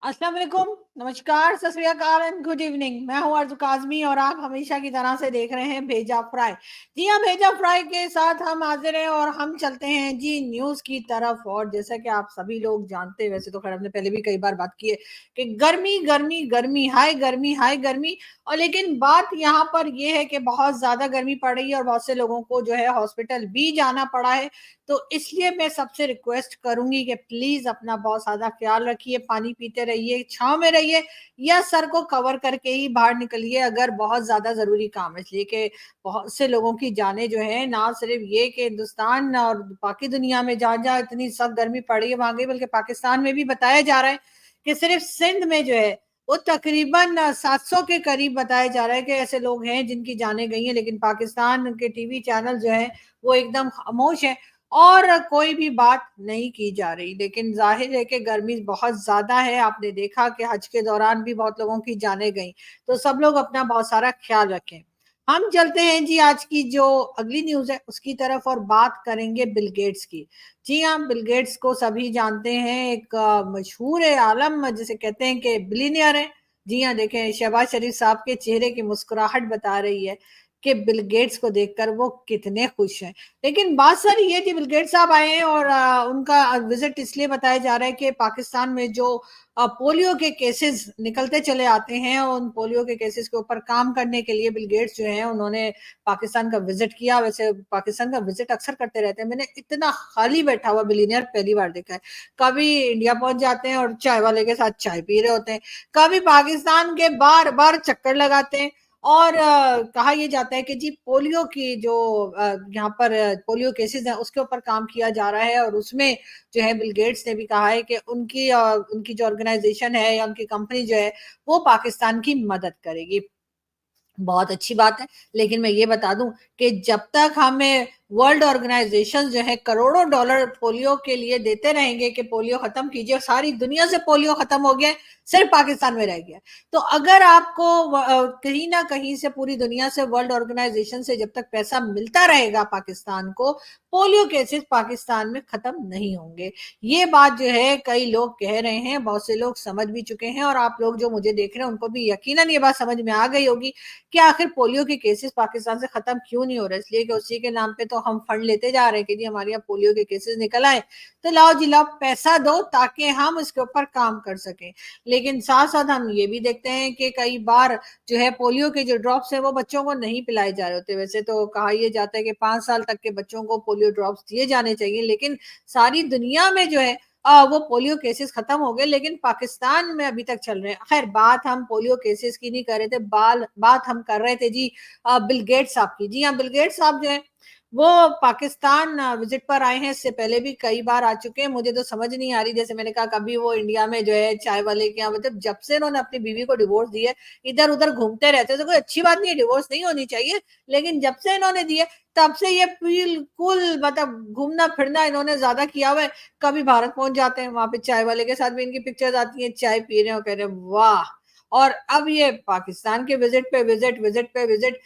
अस्सलाम वालेकुम, नमस्कार, सत श्री अकाल एंड गुड इवनिंग। मैं हूं अर्ज़ काज़मी और आप हमेशा की तरह से देख रहे हैं भेजा फ्राई। जी हाँ, भेजा फ्राई के साथ हम हाजिर हैं और हम चलते हैं जी न्यूज़ की तरफ। और जैसा कि आप सभी लोग जानते हैं, वैसे तो खैर हमने पहले भी कई बार बात की है कि गर्मी गर्मी गर्मी हाय गर्मी हाय गर्मी। और लेकिन बात यहाँ पर ये है कि बहुत ज्यादा गर्मी पड़ रही है और बहुत से लोगों को जो है हॉस्पिटल भी जाना पड़ा है। तो इसलिए मैं सबसे रिक्वेस्ट करूंगी कि प्लीज अपना बहुत ज्यादा ख्याल रखिए, पानी पीते रहिए, छांव में रहिए या सर को कवर करके ही बाहर निकलिए अगर बहुत ज्यादा जरूरी काम है। इसलिए कि बहुत से लोगों की जाने जो है, ना सिर्फ ये कि हिंदुस्तान और बाकी दुनिया में जहां जहां इतनी सख्त गर्मी पड़ी है वहां गई, बल्कि पाकिस्तान में भी बताया जा रहा है कि सिर्फ सिंध में जो है वो तकरीबन 700 के करीब बताया जा रहा है कि ऐसे लोग हैं जिनकी जाने गई हैं। लेकिन पाकिस्तान के टीवी चैनल जो है वो एकदम खामोश है और कोई भी बात नहीं की जा रही। लेकिन जाहिर है कि गर्मी बहुत ज्यादा है। आपने देखा कि हज के दौरान भी बहुत लोगों की जाने गई। तो सब लोग अपना बहुत सारा ख्याल रखें। हम चलते हैं जी आज की जो अगली न्यूज है उसकी तरफ और बात करेंगे बिल गेट्स की। जी हाँ, बिल गेट्स को सभी जानते हैं, एक मशहूर है आलम जिसे कहते हैं कि बिलीनियर है। जी हाँ, देखें शहबाज शरीफ साहब के चेहरे की मुस्कुराहट बता रही है कि बिल गेट्स को देखकर वो कितने खुश हैं। लेकिन बात सारी ये थी, बिल गेट्स साहब आए हैं और उनका विजिट इसलिए बताया जा रहा है कि पाकिस्तान में जो पोलियो के केसेस निकलते चले आते हैं, उन पोलियो के केसेस के ऊपर काम करने के लिए बिल गेट्स जो है उन्होंने पाकिस्तान का विजिट किया। वैसे पाकिस्तान का विजिट अक्सर करते रहते हैं, मैंने इतना खाली बैठा हुआ बिलीनियर पहली बार देखा है। कभी इंडिया पहुंच जाते हैं और चाय वाले के साथ चाय पी रहे होते हैं, कभी पाकिस्तान के बार बार चक्कर लगाते हैं। और कहा यह जाता है कि जी पोलियो की जो यहाँ पर पोलियो केसेस हैं उसके ऊपर काम किया जा रहा है। और उसमें जो है बिल गेट्स ने भी कहा है कि उनकी जो ऑर्गेनाइजेशन है या उनकी कंपनी जो है वो पाकिस्तान की मदद करेगी। बहुत अच्छी बात है। लेकिन मैं ये बता दूं कि जब तक हमें वर्ल्ड ऑर्गेनाइजेशन जो है करोड़ों डॉलर पोलियो के लिए देते रहेंगे कि पोलियो खत्म कीजिए, सारी दुनिया से पोलियो खत्म हो गया, सिर्फ पाकिस्तान में रह गया। तो अगर आपको कहीं ना कहीं से पूरी दुनिया से वर्ल्ड ऑर्गेनाइजेशन से जब तक पैसा मिलता रहेगा पाकिस्तान को, पोलियो केसेस पाकिस्तान में खत्म नहीं होंगे। ये बात जो है कई लोग कह रहे हैं, बहुत से लोग समझ भी चुके हैं और आप लोग जो मुझे देख रहे हैं उनको भी यकीनन ये बात समझ में आ गई होगी कि आखिर पोलियो के केसेस पाकिस्तान से खत्म क्यों नहीं हो रहे। इसलिए कि उसी के नाम पे तो हम फंड लेते जा रहे हैं कि जी हमारे यहाँ पोलियो के केसेस निकल आए, तो लाओ जी लाओ पैसा दो ताकि हम इसके ऊपर काम कर सकें। लेकिन साथ साथ हम ये भी देखते हैं कि कई बार जो है पोलियो के जो ड्रॉप्स है वो बच्चों को नहीं पिलाए जा रहे होते। वैसे तो कहा यह जाता है कि 5 साल तक के बच्चों को पोलियो ड्रॉप्स दिए जाने चाहिए, लेकिन सारी दुनिया में जो है वो पोलियो केसेस खत्म हो गए, लेकिन पाकिस्तान में अभी तक चल रहे हैं। खैर बात हम पोलियो केसेस की नहीं कर रहे थे, बात हम कर रहे थे जी बिल गेट्स साहब की। जी हाँ, बिल गेट्स साहब जो है वो पाकिस्तान विजिट पर आए हैं। इससे पहले भी कई बार आ चुके हैं। मुझे तो समझ नहीं आ रही, जैसे मैंने कहा कभी वो इंडिया में जो है चाय वाले के यहाँ, मतलब जब से इन्होंने अपनी बीवी को डिवोर्स दिया इधर उधर घूमते रहते हैं। तो कोई अच्छी बात नहीं है, डिवोर्स नहीं होनी चाहिए, लेकिन जब से इन्होंने दिए तब से ये बिल्कुल मतलब घूमना फिरना इन्होंने ज्यादा किया हुआ है। कभी भारत पहुंच जाते हैं, वहां पे चाय वाले के साथ भी इनकी पिक्चर्स आती हैं, चाय पी रहे हो, कह रहे हैं वाह। और अब ये पाकिस्तान के विजिट पे विजिट, विजिट पे विजिट।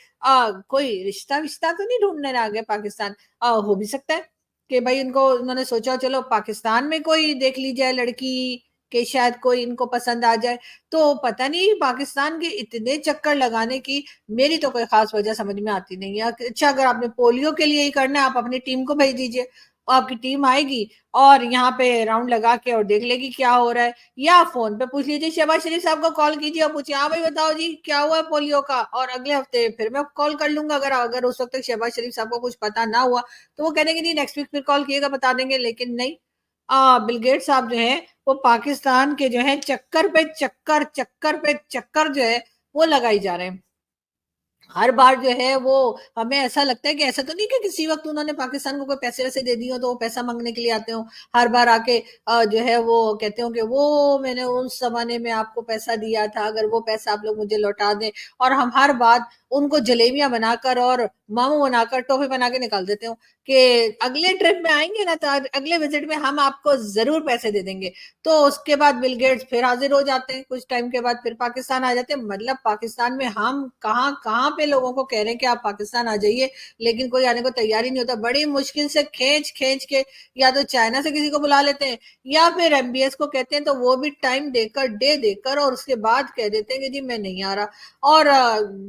कोई रिश्ता विश्ता तो नहीं ढूंढने आ गए पाकिस्तान। हो भी सकता है कि भाई इनको उन्होंने सोचा चलो पाकिस्तान में कोई देख ली जाए लड़की कि शायद कोई इनको पसंद आ जाए। तो पता नहीं पाकिस्तान के इतने चक्कर लगाने की मेरी तो कोई खास वजह समझ में आती नहीं है। अच्छा, अगर आपने पोलियो के लिए ही करना है आप अपनी टीम को भेज दीजिए, आपकी टीम आएगी और यहाँ पे राउंड लगा के और देख लेगी क्या हो रहा है। या फोन पे पूछ लीजिए, शहबाज शरीफ साहब को कॉल कीजिए और पूछिए हाँ भाई बताओ जी क्या हुआ है पोलियो का, और अगले हफ्ते फिर मैं कॉल कर लूंगा। अगर अगर उस वक्त तक शहबाज शरीफ साहब को कुछ पता ना हुआ तो वो कहेंगे नहीं नेक्स्ट वीक फिर कॉल किएगा बता देंगे। लेकिन नहीं, बिल गेट्स साहब जो है वो पाकिस्तान के जो है चक्कर पे चक्कर, चक्कर पे चक्कर जो है वो लगाई जा रहे हैं। हर बार जो है वो हमें ऐसा लगता है कि ऐसा तो नहीं कि किसी वक्त उन्होंने पाकिस्तान को कोई पैसे वैसे दे दिए हो तो वो पैसा मांगने के लिए आते हो। हर बार आके जो है वो कहते हो कि वो मैंने उस जमाने में आपको पैसा दिया था, अगर वो पैसा आप लोग मुझे लौटा दें। और हम हर बात उनको जलेबियां बनाकर और मामू बनाकर टोपी बना के निकाल देते हो कि अगले ट्रिप में आएंगे ना तो अगले विजिट में हम आपको जरूर पैसे दे देंगे। तो उसके बाद बिल गेट्स फिर हाजिर हो जाते हैं, कुछ टाइम के बाद फिर पाकिस्तान आ जाते हैं। मतलब पाकिस्तान में हम कहाँ कहाँ पे लोगों को कह रहे हैं कि आप पाकिस्तान आ जाइए, लेकिन कोई आने को तैयार ही नहीं होता। बड़ी मुश्किल से खींच खींच के या तो चाइना से किसी को बुला लेते हैं या फिर एमबीएस को कहते हैं, तो वो भी टाइम देकर डे देकर और उसके बाद कह देते हैं कि जी मैं नहीं आ रहा। और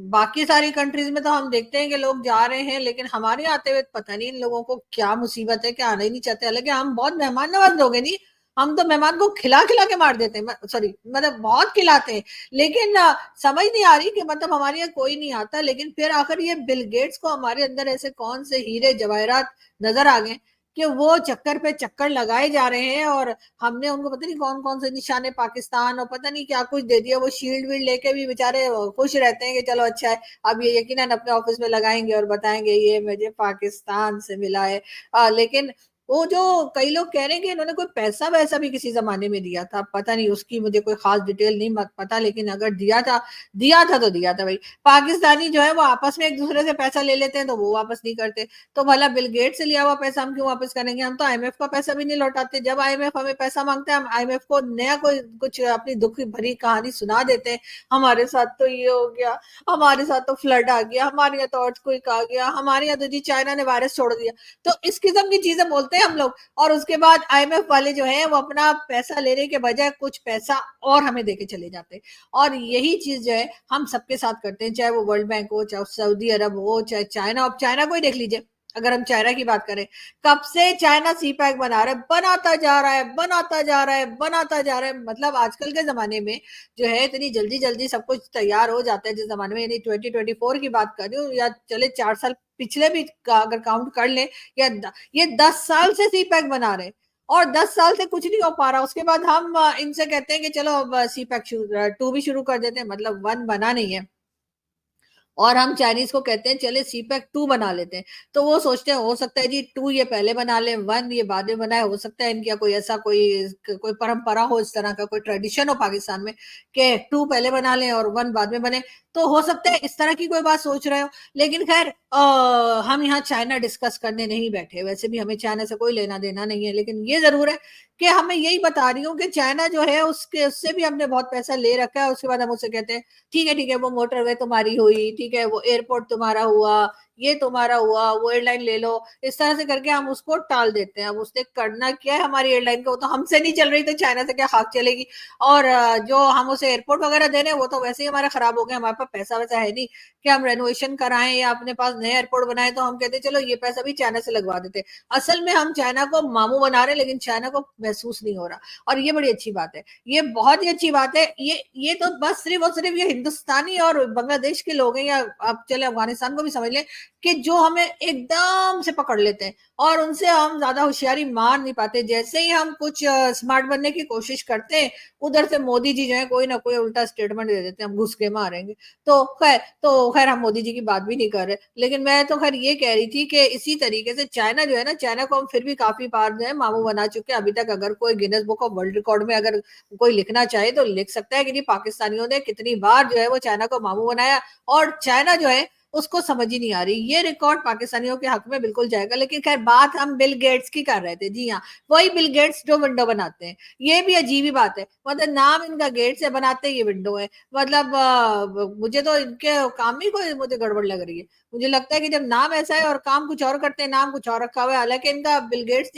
बाकी सारी कंट्रीज में तो हम देखते हैं कि लोग जा रहे हैं, लेकिन हमारे आते हुए पता नहीं इन लोगों को क्या मुसीबत है कि आना ही नहीं चाहते। हालांकि हम बहुत मेहमान नवाज लोग हैं जी, हम तो मेहमान को खिला खिला के मार देते हैं, सॉरी मतलब बहुत खिलाते हैं। लेकिन समझ नहीं आ रही कि मतलब हमारे यहाँ कोई नहीं आता, लेकिन फिर आखिर ये बिल गेट्स को हमारे अंदर ऐसे कौन से हीरे जवाहरात नजर आ गए कि वो चक्कर पे चक्कर लगाए जा रहे हैं। और हमने उनको पता नहीं कौन कौन से निशाने पाकिस्तान और पता नहीं क्या कुछ दे दिया, वो शील्ड वील्ड लेके भी बेचारे खुश रहते हैं कि चलो अच्छा है, अब ये यकीनन अपने ऑफिस में लगाएंगे और बताएंगे ये मुझे पाकिस्तान से मिला है। लेकिन वो जो कई लोग कह रहे हैं कि इन्होंने कोई पैसा वैसा भी किसी जमाने में दिया था, पता नहीं उसकी मुझे कोई खास डिटेल नहीं पता, लेकिन अगर दिया था तो दिया था भाई। पाकिस्तानी जो है वो आपस में एक दूसरे से पैसा ले लेते हैं तो वो वापस नहीं करते। तो भला बिल गेट से लिया हुआ पैसा हम क्यों वापस करेंगे? हम तो आईएमएफ का पैसा भी नहीं लौटाते। जब आईएमएफ हमें पैसा मांगता है हम आईएमएफ को नया कोई कुछ अपनी दुख भरी कहानी सुना देते हैं। हमारे साथ तो ये हो गया, हमारे साथ तो फ्लड आ गया, हमारे यहाँ तो अर्थक्वेक आ गया, हमारे यहाँ तो जी चाइना ने वायरस छोड़ दिया। तो इस किस्म की चीजें बोलते हैं हम लोग, और उसके बाद आईएमएफ वाले जो है वो अपना पैसा लेने के बजाय कुछ पैसा और हमें देके चले जाते हैं। और यही चीज जो है हम सबके साथ करते हैं, चाहे वो वर्ल्ड बैंक हो, चाहे सऊदी अरब हो, चाहे चाइना। अब चाइना को ही देख लीजिए, अगर हम चाइना की बात करें, कब से चाइना सी पैक बना रहा है, बनाता जा रहा है, बनाता जा रहा है, बनाता जा रहा है। मतलब आजकल के जमाने में जो है इतनी जल्दी जल्दी सब कुछ तैयार हो जाता है। जिस जमाने में यानी 2024 की बात कर रही हूँ, या चले 4 साल पिछले भी अगर काउंट कर ले, या ये 10 साल से सी पैक बना रहे हैं और 10 साल से कुछ नहीं हो पा रहा। उसके बाद हम इनसे कहते हैं कि चलो अब सी पैक 2 भी शुरू कर देते हैं, मतलब 1 बना नहीं है। और हम चाइनीज को कहते हैं चले सीपैक 2 बना लेते हैं। तो वो सोचते हैं हो सकता है जी 2 ये पहले बना ले, 1 ये बाद में बनाए। हो सकता है इनका कोई ऐसा कोई परंपरा हो, इस तरह का कोई ट्रेडिशन हो पाकिस्तान में कि 2 पहले बना लें और 1 बाद में बने। तो हो सकता है इस तरह की कोई बात सोच रहे हो। लेकिन खैर हम यहाँ चाइना डिस्कस करने नहीं बैठे, वैसे भी हमें चाइना से कोई लेना देना नहीं है। लेकिन ये जरूर है कि हमें यही बता रही हूँ कि चाइना जो है उसके उससे भी हमने बहुत पैसा ले रखा है। उसके बाद हम उससे कहते हैं ठीक है वो मोटरवे तुम्हारी हुई, ठीक है वो एयरपोर्ट तुम्हारा हुआ, ये तुम्हारा हुआ, वो एयरलाइन ले लो। इस तरह से करके हम उसको टाल देते हैं। अब उसने करना क्या है हमारी एयरलाइन को, वो तो हमसे नहीं चल रही तो चाइना से क्या खाक चलेगी। और जो हम उसे एयरपोर्ट वगैरह दे रहे हैं वो तो वैसे ही हमारा खराब हो गया, हमारे पास पैसा वैसा है नहीं कि हम रेनोवेशन कराएं या अपने पास नए एयरपोर्ट बनाए। तो हम कहते चलो ये पैसा भी चाइना से लगवा देते। असल में हम चाइना को मामू बना रहे हैं, लेकिन चाइना को महसूस नहीं हो रहा। और ये बड़ी अच्छी बात है, ये बहुत ही अच्छी बात है। ये तो बस सिर्फ और सिर्फ ये हिंदुस्तानी और बांग्लादेश के लोग हैं, या आप चले अफगानिस्तान को भी समझ लें, कि जो हमें एकदम से पकड़ लेते हैं और उनसे हम ज्यादा होशियारी मार नहीं पाते। जैसे ही हम कुछ स्मार्ट बनने की कोशिश करते हैं, उधर से मोदी जी जो है कोई ना कोई उल्टा स्टेटमेंट दे देते हैं, हम घुस के मारेंगे। तो खैर हम मोदी जी की बात भी नहीं कर रहे। लेकिन मैं तो खैर ये कह रही थी कि इसी तरीके से चाइना जो है ना, चाइना को हम फिर भी काफी बार जो है मामू बना चुके हैं। अभी तक अगर कोई Guinness book of world record में अगर कोई लिखना चाहे तो लिख सकता है कि नहीं पाकिस्तानियों ने कितनी बार जो है वो चाइना को मामू बनाया, और चाइना जो है उसको समझ ही नहीं आ रही। ये रिकॉर्ड पाकिस्तानियों के हक में बिल्कुल जाएगा। लेकिन खैर बात हम बिल गेट्स की कर रहे थे। जी हाँ, वही बिल गेट्स जो विंडो बनाते हैं। ये भी अजीब ही बात है, मतलब नाम इनका गेट्स है, बनाते ये विंडो है। मतलब मुझे तो इनके काम ही कोई मुझे गड़बड़ लग रही है। मुझे लगता है कि जब नाम ऐसा है और काम कुछ और करते हैं, नाम कुछ और रखा हुआ है। हालांकि इनका बिल गेट्स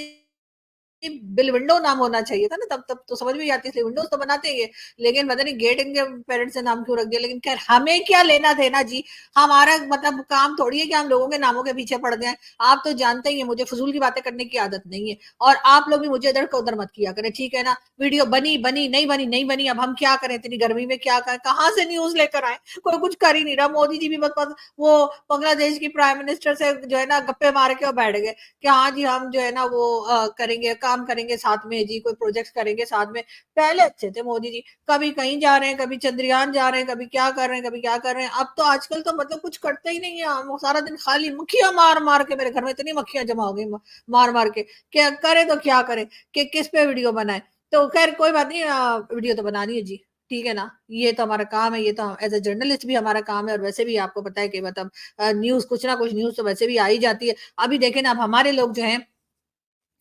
बिल विंडो नाम होना चाहिए था ना, तब तब तो समझ भी आती थी, विंडोज तो बनाते ही है। लेकिन पता नहीं गेट इनके पेरेंट्स ने नाम क्यों रख दिया। लेकिन खैर हमें क्या लेना देना जी, हमारा मतलब काम थोड़ी है कि हम लोगों के नामों के पीछे पड़ जाएं। आप तो जानते ही हैं मुझे फजूल की बातें करने की आदत नहीं है, और आप लोग भी मुझे इधर का उधर मत किया करें, ठीक है ना। वीडियो बनी बनी नहीं बनी नहीं बनी, अब हम क्या करें, इतनी गर्मी में क्या करें, कहाँ से न्यूज लेकर आए, कोई कुछ कर ही नहीं रहा। मोदी जी भी बस वो बांग्लादेश की प्राइम मिनिस्टर से जो है ना गप्पे मार के बैठ गए कि हाँ जी हम जो है ना वो करेंगे, काम करेंगे साथ में जी, कोई प्रोजेक्ट करेंगे साथ में। पहले अच्छे थे मोदी जी, कभी कहीं जा रहे हैं, कभी चंद्रयान जा रहे हैं, कभी क्या कर रहे हैं, कभी क्या कर रहे हैं। अब तो आजकल तो मतलब कुछ करते ही नहीं है, वो सारा दिन खाली मक्खियां मार मार के, मेरे घर में इतनी मक्खियां जमा हो गई मार मार के, क्या करे तो क्या करे कि किस पे वीडियो बनाए। तो खैर कोई बात नहीं, वीडियो तो बनानी है जी। ठीक है ना? ये तो हमारा काम है, ये तो एज़ अ जर्नलिस्ट भी हमारा काम है और वैसे भी आपको पता है कि मतलब न्यूज़ कुछ ना कुछ न्यूज़ तो वैसे भी आ ही जाती है। अभी देखें ना अब हमारे लोग जो हैं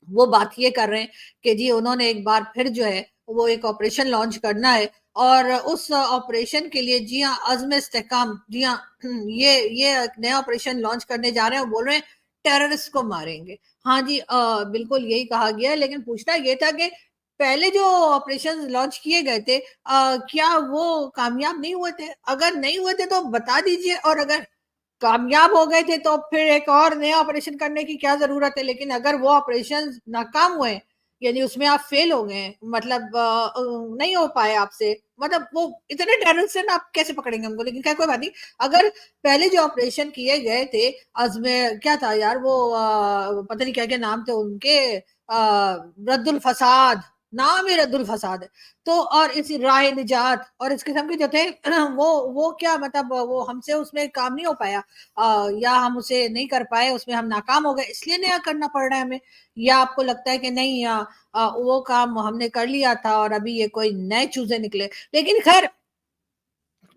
वो बात ये कर रहे हैं कि जी उन्होंने एक बार फिर जो है वो एक ऑपरेशन लॉन्च करना है और उस ऑपरेशन के लिए जी हाँ अज़्म इस्तेहकाम जी हाँ ये एक नया ऑपरेशन लॉन्च करने जा रहे हैं और बोल रहे हैं टेररिस्ट को मारेंगे। हाँ जी बिल्कुल यही कहा गया है लेकिन पूछना ये था कि पहले जो ऑपरेशन लॉन्च किए गए थे क्या वो कामयाब नहीं हुए थे? अगर नहीं हुए थे तो बता दीजिए और अगर कामयाब हो गए थे तो फिर एक और नया ऑपरेशन करने की क्या ज़रूरत है? लेकिन अगर वो ऑपरेशन नाकाम हुए, यानी उसमें आप फेल हो गए मतलब नहीं हो पाए आपसे, मतलब वो इतने टेररिस्ट आप कैसे पकड़ेंगे उनको? लेकिन खैर कोई बात नहीं। अगर पहले जो ऑपरेशन किए गए थे, अज़्म क्या था यार वो पता नहीं क्या-क्या नाम थे उनके रद्दुल फसाद, नाम ही रद्दुल फसाद है। तो और इसी राह निजात और इस किस्म के जो थे वो क्या मतलब वो हमसे उसमें काम नहीं हो पाया या हम उसे नहीं कर पाए, उसमें हम नाकाम हो गए इसलिए नया करना पड़ रहा है हमें? या आपको लगता है कि नहीं वो काम हमने कर लिया था और अभी ये कोई नए चूज़े निकले? लेकिन ख़ैर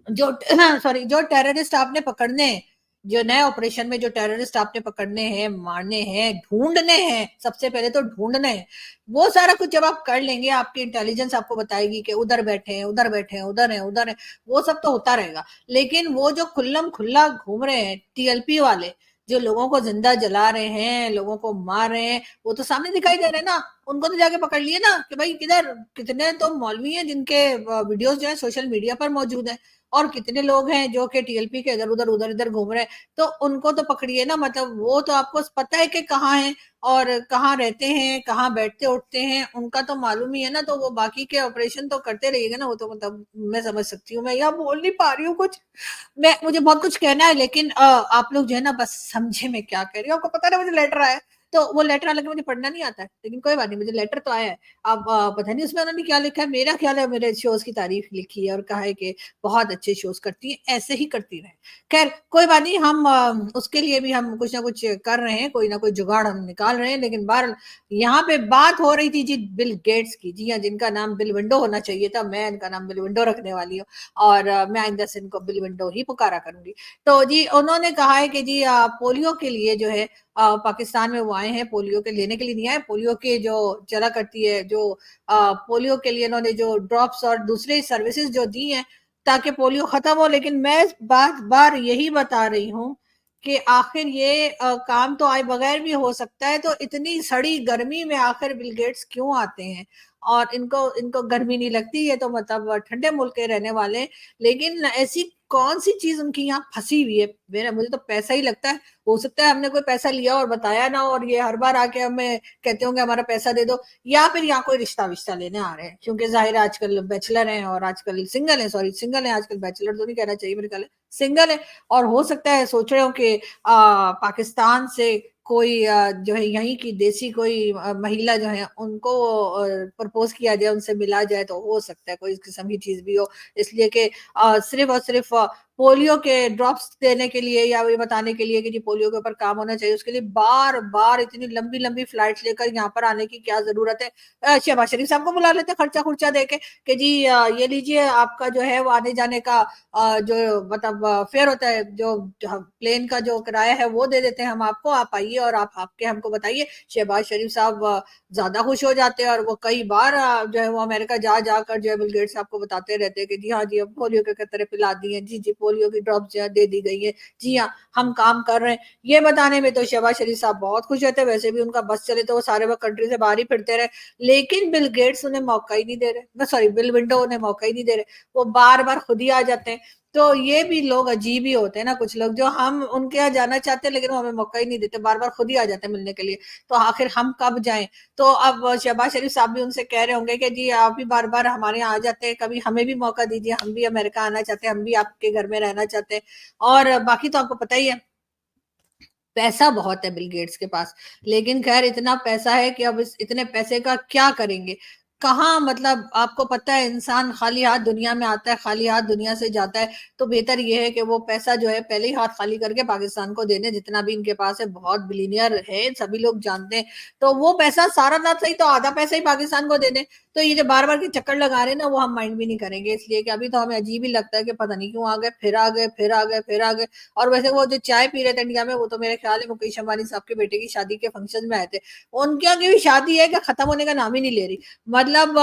जो सॉरी जो टेररिस्ट आपने पकड़ने हैं, जो नए ऑपरेशन में जो टेररिस्ट आपने पकड़ने हैं, मारने हैं, ढूँढने हैं, सबसे पहले तो ढूँढने हैं। वो सारा कुछ जब आप कर लेंगे, आपकी इंटेलिजेंस आपको बताएगी कि उधर बैठे हैं, उधर बैठे हैं, उधर हैं, उधर हैं, वो सब तो होता रहेगा। लेकिन वो जो खुल्लम-खुल्ला घूम रहे हैं, टीएलपी वाले, जो लोगों को ज़िंदा जला रहे हैं, लोगों को मार रहे हैं, वो तो सामने दिखाई दे रहे हैं ना। उनको तो जाके पकड़ लिए ना कि भाई किधर कितने तो मौलवी हैं जिनके वीडियोज़ जो है सोशल मीडिया पर मौजूद हैं। और कितने लोग हैं जो कि टीएलपी के इधर-उधर, उधर-इधर घूम रहे हैं, तो उनको तो पकड़िए ना मतलब वो तो आपको पता है कि कहाँ हैं और कहाँ रहते हैं, कहाँ बैठते-उठते हैं, उनका तो मालूम ही है ना, तो वो बाकी के ऑपरेशन तो करते रहिएगा ना, वो तो मतलब मैं समझ सकती हूँ। मैं यहाँ बोल नहीं पा रही हूँ कुछ, मैं मुझे बहुत कुछ कहना है लेकिन आप लोग जो है ना बस समझे मैं क्या कह रही हूँ। आपको पता है ना मुझे लेटर आया है, तो वो लेटर हालाँकि मुझे पढ़ना नहीं आता है, लेकिन कोई बात नहीं मुझे लेटर तो आया है। अब पता नहीं उसमें उन्होंने क्या लिखा है, मेरा ख़्याल है मेरे शोज़ की तारीफ़ लिखी है और कहा है कि बहुत अच्छे शोज़ करती हैं, ऐसे ही करती रहें। ख़ैर कोई बात नहीं हम उसके लिए भी हम कुछ ना कुछ कर रहे हैं, कोई ना कोई जुगाड़ हम निकाल रहे हैं, लेकिन बहरहाल यहाँ पे बात हो रही थी जी बिल गेट्स की। जी हाँ, जिनका नाम बिल विंडो होना चाहिए था, मैं इनका नाम बिल विंडो रखने वाली हूँ और मैं आइंदा से इनको बिल विंडो ही पुकारा करूँगी। तो जी उन्होंने कहा है कि जी पोलियो के लिए जो है पाकिस्तान में वो आए हैं, पोलियो के लेने के लिए नहीं आए, पोलियो के जो चला करती है जो पोलियो के लिए इन्होंने जो ड्रॉप्स और दूसरी सर्विसेज़ जो दी हैं, ताकि पोलियो खत्म हो लेकिन मैं बार-बार यही बता रही हूँ कि आखिर ये काम तो आए बगैर भी हो सकता है, तो इतनी सड़ी गर्मी में आखिर बिल गेट्स क्यों आते हैं? और इनको इनको गर्मी नहीं लगती, ये तो मतलब ठंडे मुल्क के रहने वाले हैं, लेकिन ऐसी कौन-सी चीज़ उनकी यहाँ फँसी हुई है? मेरा मुझे तो पैसा ही लगता है, हो सकता है हमने कोई पैसा लिया और बताया ना और ये हर बार आके हमें कहते होंगे हमारा पैसा दे दो या फिर यहाँ कोई रिश्ता-विश्ता लेने आ रहे हैं, क्योंकि ज़ाहिर है आजकल बैचलर हैं और आजकल सिंगल हैं सॉरी सिंगल हैं आजकल बैचलर तो नहीं कहना चाहिए मेरे ख्याल है, सिंगल हैं और हो सकता है सोच रहे हो कि पाकिस्तान से कोई जो है यहीं की देसी कोई महिला जो है उनको प्रपोज़ किया जाए, उनसे मिला जाए तो हो सकता है कोई इस किस्म की चीज़ भी हो। इसलिए कि सिर्फ़ और सिर्फ़ पोलियो के ड्रॉप्स देने के लिए या ये बताने के लिए कि जी पोलियो के ऊपर काम होना चाहिए, उसके लिए बार-बार इतनी लंबी-लंबी फ्लाइट्स लेकर यहाँ पर आने की क्या ज़रूरत है? शहबाज़ शरीफ साहब को बुला लेते खर्चा-खुर्चा देके कि जी ये लीजिए आपका जो है वो आने-जाने का जो मतलब फेयर होता है, जो प्लेन का जो किराया है वो दे देते हैं हम आपको, आप आइए और आप आके हमको बताइए। शहबाज़ शरीफ साहब ज़्यादा खुश हो जाते हैं और वो कई बार जो है वो अमेरिका जा-जाकर जो है बिल गेट्स साहब को बताते रहते हैं कि जी हाँ जी, अब पोलियो के कतरे पिला दिए हैं। जी, जी, पोलियो की ड्रॉप्स जो है दे दी गई है। जी हाँ, हम काम कर रहे हैं। ये बताने में तो शहबाज़ शरीफ साहब बहुत खुश रहते हैं, वैसे भी उनका बस चले तो वो सारे वक़्त कंट्री से बाहर ही फिरते रहे। लेकिन बिल गेट्स उन्हें मौका ही नहीं दे रहे। सॉरी बिल विंडो उन्हें मौका ही नहीं दे रहे। वो बार-बार खुद ही आ जाते हैं। तो ये भी लोग अजीब ही होते हैं ना कुछ लोग जो हम उनके यहाँ जाना चाहते हैं लेकिन वो हमें मौका ही नहीं देते, बार-बार खुद ही आ जाते हैं मिलने के लिए। तो आखिर हम कब जाएँ? तो अब शहबाज़ शरीफ साहब भी उनसे कह रहे होंगे कि जी आप भी बार-बार हमारे यहाँ आ जाते हैं, कभी हमें भी मौका दीजिए, हम भी अमेरिका आना चाहते हैं, हम भी आपके घर में रहना चाहते हैं। और बाकी तो आपको पता ही है पैसा बहुत है बिल गेट्स के पास, लेकिन ख़ैर इतना पैसा है कि अब इस इतने पैसे का क्या करेंगे? कहाँ मतलब आपको पता है इंसान खाली हाथ दुनिया में आता है, खाली हाथ दुनिया से जाता है, तो बेहतर ये है कि वो पैसा जो है पहले ही हाथ खाली करके पाकिस्तान को दे दें, जितना भी इनके पास है, बहुत बिलियनियर है, सभी लोग जानते हैं। तो वो पैसा सारा ना सही तो आधा पैसा ही पाकिस्तान को दे दें। तो ये जो बार-बार के चक्कर लगा रहे हैं ना, वो हम माइंड भी नहीं करेंगे, इसलिए कि अभी तो हमें अजीब ही लगता है कि पता नहीं क्यों आ गए, फिर आ गए, फिर आ गए, फिर आ गए। और वैसे वो जो चाय पी रहे थे इंडिया में, वो तो मेरे ख्याल है मुकेश अंबानी साहब के बेटे की शादी के फंक्शन में आए थे। उनके यहाँ की भी शादी है कि खत्म होने का नाम ही नहीं ले रही। मतलब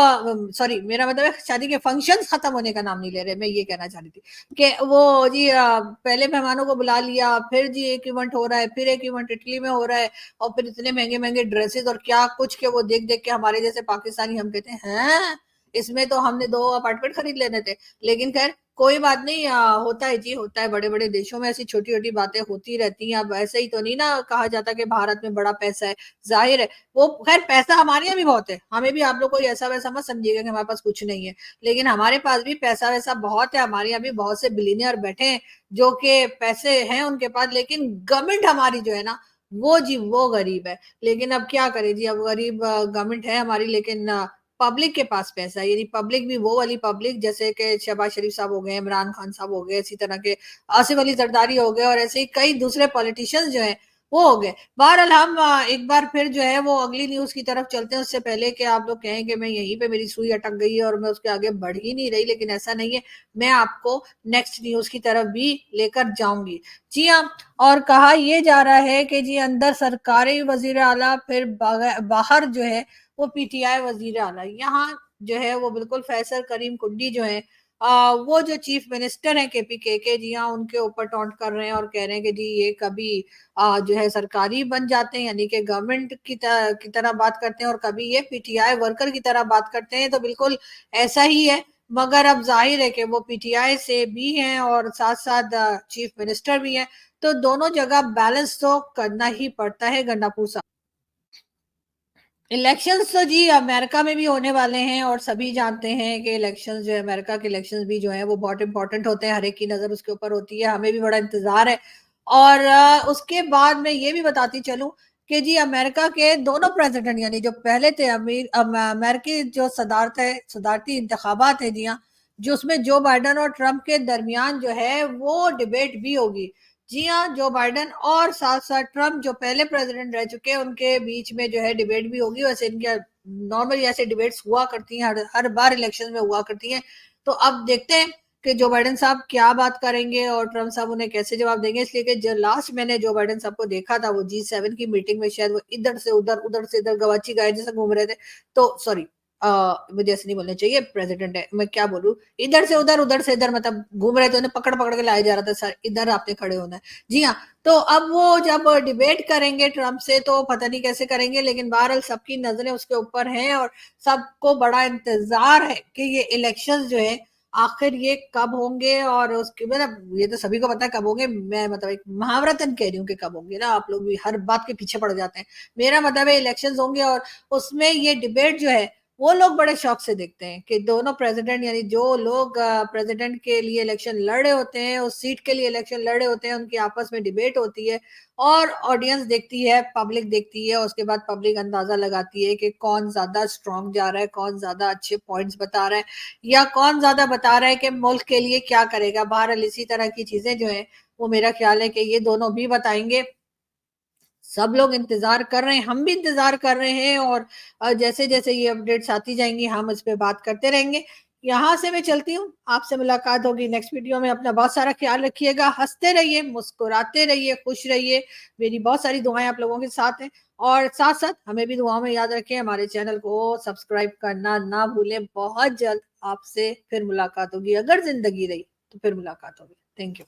सॉरी, मेरा मतलब है शादी के फंक्शंस खत्म होने का नाम नहीं ले रहे, मैं ये कहना चाह रही थी कि वो जी पहले मेहमानों को बुला लिया, फिर जी एक इवेंट हो रहा है, फिर एक इवेंट इटली में हो रहा है, और फिर इतने महंगे महंगे ड्रेसेस और क्या कुछ के वो देख देख के हमारे जैसे पाकिस्तानी हम कहते हैं इसमें तो हमने 2 अपार्टमेंट खरीद लेने थे। लेकिन खैर कोई बात नहीं, होता है जी, होता है, बड़े-बड़े देशों में ऐसी छोटी-छोटी बातें होती रहती हैं। अब ऐसे ही तो नहीं ना कहा जाता कि भारत में बड़ा पैसा है, ज़ाहिर है वो खैर पैसा हमारे यहाँ भी बहुत है, हमें भी आप लोग कोई ऐसा-वैसा मत समझिएगा कि हमारे पास कुछ नहीं है। लेकिन हमारे पास भी पैसा-वैसा बहुत है, हमारे यहाँ भी बहुत से बिलियनियर बैठे हैं, जो कि पैसे हैं उनके पास, लेकिन गवर्नमेंट हमारी जो है ना, वो जी वो गरीब है। लेकिन अब क्या करें जी, अब गरीब गवर्नमेंट है हमारी, लेकिन पब्लिक के पास पैसा है, यानी पब्लिक भी वो वाली पब्लिक जैसे कि शहबाज शरीफ साहब हो गए, इमरान खान साहब हो गए, इसी तरह के आसिफ अली जरदारी हो गए, और ऐसे ही कई दूसरे पॉलिटिशियंस जो हैं, वो हो गए। बहरहाल हम एक बार फिर जो है वो अगली न्यूज़ की तरफ चलते हैं, उससे पहले कि आप लोग कहें कि मैं यहीं पे मेरी सुई अटक गई है और मैं उसके आगे बढ़ ही नहीं रही, लेकिन ऐसा नहीं है। मैं आपको नेक्स्ट न्यूज़ की तरफ भी लेकर जाऊँगी। जी हाँ, और कहा ये जा रहा है कि जी अंदर सरकारी वज़ीर आला, फिर बाहर जो है वो पीटीआई वज़ीर आला। यहाँ जो है वो बिल्कुल फैसल करीम कुंडी जो है वो जो चीफ मिनिस्टर हैं केपीके के, जी हाँ, उनके ऊपर टॉन्ट कर रहे हैं और कह रहे हैं कि जी ये कभी जो है सरकारी बन जाते हैं, यानी कि गवर्नमेंट की तरह बात करते हैं, और कभी ये पीटीआई वर्कर की तरह बात करते हैं। तो बिल्कुल ऐसा ही है, मगर अब जाहिर है कि वो पीटीआई से भी हैं और साथ-साथ चीफ मिनिस्टर भी हैं, तो दोनों जगह बैलेंस तो करना ही पड़ता है गंडापुर साहब। इलेक्शंस तो जी अमेरिका में भी होने वाले हैं, और सभी जानते हैं कि इलेक्शंस जो है, अमेरिका के इलेक्शंस भी जो है वो बहुत इंपॉर्टेंट होते हैं, हर एक की नज़र उसके ऊपर होती है, हमें भी बड़ा इंतज़ार है। और उसके बाद मैं ये भी बताती चलूँ कि जी अमेरिका के दोनों प्रेसिडेंट, यानी जो पहले थे अमेरिकी जो सदारती इंतखाबात है जी हाँ, जो उसमें जो बाइडेन और ट्रंप के दरमियान जो है वो डिबेट भी होगी। जी हाँ, जो बाइडेन और साथ-साथ ट्रम्प जो पहले प्रेसिडेंट रह चुके हैं, उनके बीच में जो है डिबेट भी होगी। वैसे इनके नॉर्मली ऐसे डिबेट्स हुआ करती हैं, हर हर बार इलेक्शन में हुआ करती हैं। तो अब देखते हैं कि जो बाइडेन साहब क्या बात करेंगे और ट्रम्प साहब उन्हें कैसे जवाब देंगे। इसलिए कि जो लास्ट मैंने जो बाइडेन साहब को देखा था, वो G7 की मीटिंग में शायद वो इधर से उधर, उधर से इधर गवाची गाय जैसे घूम रहे थे। तो सॉरी, मुझे ऐसे नहीं बोलना चाहिए, प्रेसिडेंट है, मैं क्या बोलूँ? इधर से उधर से इधर, मतलब घूम रहे थे, उन्हें पकड़-पकड़ के लाया जा रहा था, सर इधर आपने खड़े होना है। जी हाँ, तो अब वो जब डिबेट करेंगे ट्रम्प से तो पता नहीं कैसे करेंगे, लेकिन बहरहाल सबकी नज़रें उसके ऊपर हैं और सबको बड़ा इंतज़ार है कि ये इलेक्शंस जो है आखिर ये कब होंगे, और उसके मतलब ये तो सभी को पता है कब होंगे, मैं मतलब एक मुहावरतन कह रही हूँ कि कब होंगे ना, आप लोग भी हर बात के पीछे पड़ जाते हैं। मेरा मतलब है इलेक्शंस होंगे और उसमें ये डिबेट जो है वो लोग बड़े शौक से देखते हैं कि दोनों प्रेसिडेंट, यानी जो लोग प्रेसिडेंट के लिए इलेक्शन लड़ रहे होते हैं, उस सीट के लिए इलेक्शन लड़ रहे होते हैं, उनकी आपस में डिबेट होती है और ऑडियंस देखती है, पब्लिक देखती है। उसके बाद पब्लिक अंदाजा लगाती है कि कौन ज्यादा स्ट्रांग जा रहा है, कौन ज्यादा अच्छे पॉइंट्स बता रहा है, या कौन ज्यादा बता रहा है कि मुल्क के लिए क्या करेगा। बहरहाल इसी तरह की चीजें जो है वो मेरा ख्याल है कि ये दोनों भी बताएंगे। सब लोग इंतजार कर रहे हैं, हम भी इंतजार कर रहे हैं, और जैसे जैसे ये अपडेट्स आती जाएंगी हम इस पे बात करते रहेंगे। यहाँ से मैं चलती हूँ, आपसे मुलाकात होगी नेक्स्ट वीडियो में। अपना बहुत सारा ख्याल रखिएगा, हंसते रहिए, मुस्कुराते रहिए, खुश रहिए। मेरी बहुत सारी दुआएं आप लोगों के साथ हैं, और साथ साथ हमें भी दुआओं में याद रखें। हमारे चैनल को सब्सक्राइब करना ना भूलें। बहुत जल्द आपसे फिर मुलाकात होगी, अगर जिंदगी रही तो फिर मुलाकात होगी। Thank you.